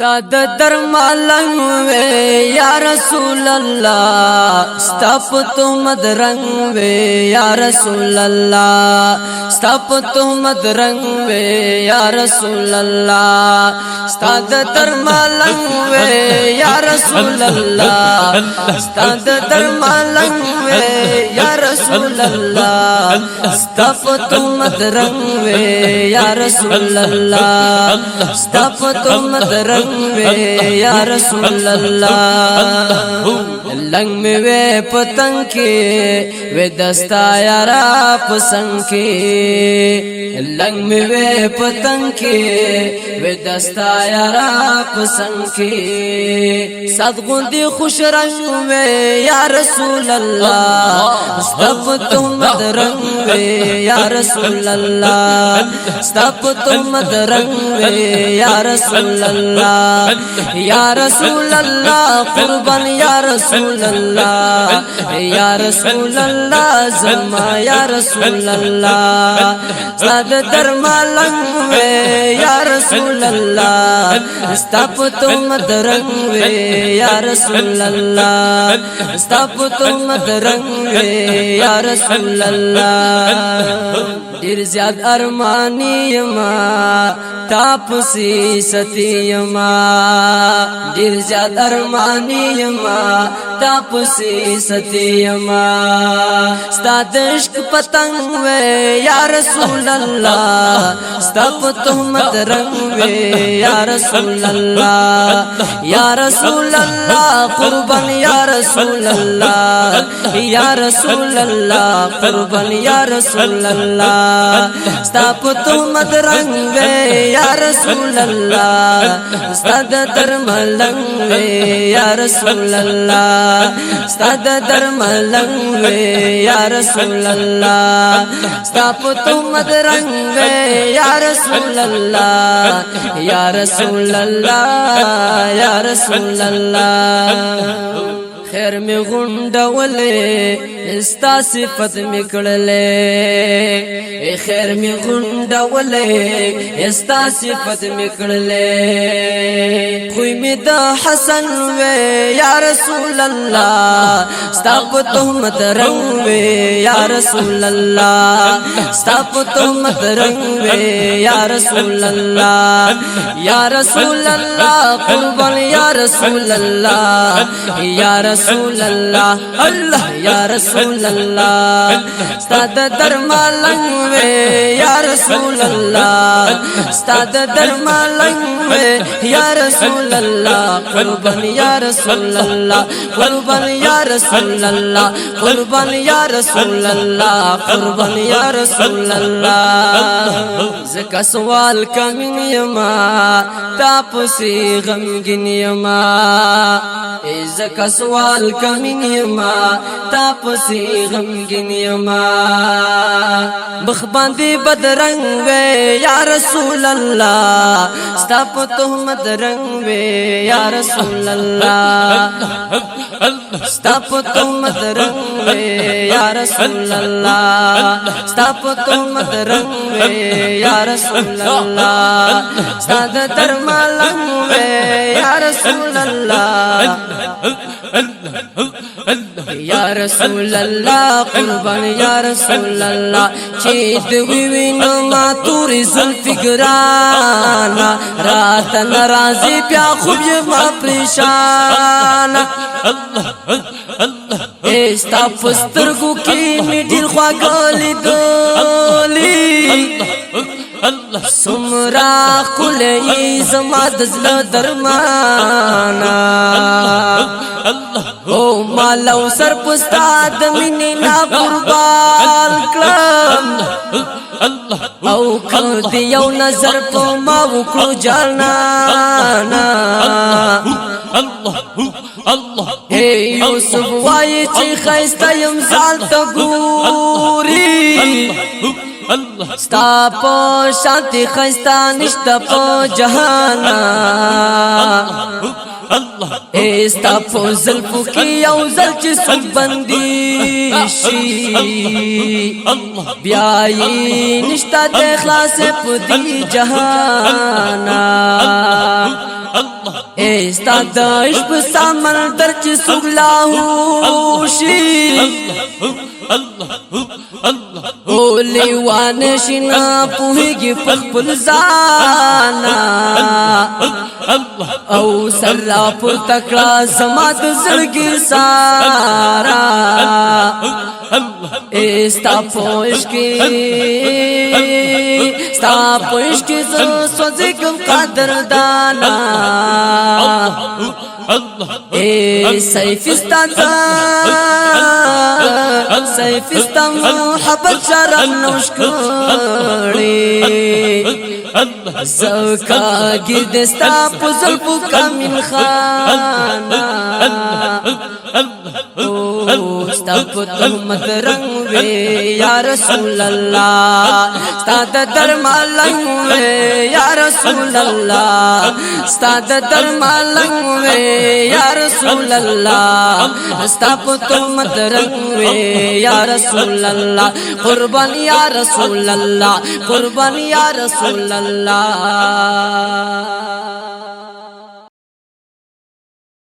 تا د درمالنګ وې یا رسول الله ستپ تو مدرنګ وې یا رسول الله ستپ تو مدرنګ وې یا رسول الله ستاد درمالنګ وې یا رسول الله ستاد درمالنګ وې یا رسول الله ستپ تو مدرنګ وې یا رسول الله ستپ تو مدرنګ یا رسول اللہ لنگ میں وے پتنگ کے وے دستا یارا پسنگ کے لنگ میں وے پتنگ کے وے دستا یارا پسنگ کے صدقوں دی خوش رنگ وے یا رسول اللہ ستپ تم رنگ وے یا رسول اللہ ستپ تم رنگ وے یا رسول اللہ یا رسول اللہ قربان یا رسول اللہ یا رسول اللہ زما یا رسول اللہ صد درمالنگ وے یا رسول اللہ ستپ تم درنگ وے یا رسول اللہ ستپ تم درنگ وے یا رسول اللہ دیر زیاد ارمانی ما تاپ سی ستی ما دیر زیاد ارمانی ما تاپ سی ستی ما ستاد عشق پتنگ وے یا رسول اللہ ستپ تہمت رنگ وے یا رسول اللہ یا رسول اللہ قربان یا رسول اللہ یا رسول اللہ قربان یا رسول اللہ ستپ تہمت رنگ وے یا رسول اللہ ستاد درمالنگ وے یا رسول اللہ ستاد درمالنگ وے یا رسول اللہ ستپ تہمت رنگ وے یا رسول اللہ یا رسول اللہ یا رسول اللہ خیر میں غنڈولے استا صفت مکڑلے خیر میں غنڈولے استا صفت مکڑلے خوی میں دا حسن وے یا رسول اللہ ستپ تہمت رنگ وے یا رسول اللہ ستپ تہمت رنگ وے یا رسول اللہ یا رسول اللہ قربان یا رسول اللہ یا رسول اللہ اللہ یا رسول اللہ ستاد درمالنگ وے یا رسول اللہ ستاد درمالنگ وے یا رسول اللہ قربان یا رسول اللہ قربان یا رسول اللہ قربان یا رسول اللہ قربان یا رسول اللہ زکا سوال کمین یما تاپ سی غمگین یما زکا سوال کمین یما تاپ سی غمگین یما بخباندی بدرنگ وے یا رسول اللہ ستپ تہمت رنگ وے یا رسول اللہ ستپ تہمت رنگ وے یا رسول اللہ ستپ تہمت رنگ وے یا رسول اللہ ستاد درمالنگ وے یا رسول اللہ یا رسول اللہ قربان یا رسول اللہ چیت ویوینو ما توری زلفی گرانا رات نرازی پیا خوب ما پریشانا استا پسترگو کی میڈیل خواہ گولی دولی سمرا کلی زما دزل درمانا او مالو سر پستاد منی نا قربال کلم او کل دیو نظر پو ما وکلو جانانا اے یوسف وائی چی خیستا یم زالتا گوری ستا پو شانتی خیستا نشتا پو جہانا استا پو زلفو کی او زلچ سن بندی شی بیائی نشتا دے خلاص پو دی جہانا استاد عشق سمندر چې سګلاو شي او لیوان شنا پوهیږي په خپل ځان او سره پر تکړه زما د زړګي سارا استا پوش کی سوزګم قدر دانا سیف استا محبت شرم نوش کړي زکا گردستا پزلفو کامل خانا ستا پتهمت رنگ وے یا رسول اللہ ستا درمالنگ وے یا رسول اللہ ستا درمالنگ وے یا رسول اللہ ستا پتهمت رنگ وے یا رسول اللہ قربان یا رسول اللہ قربان یا رسول اللہ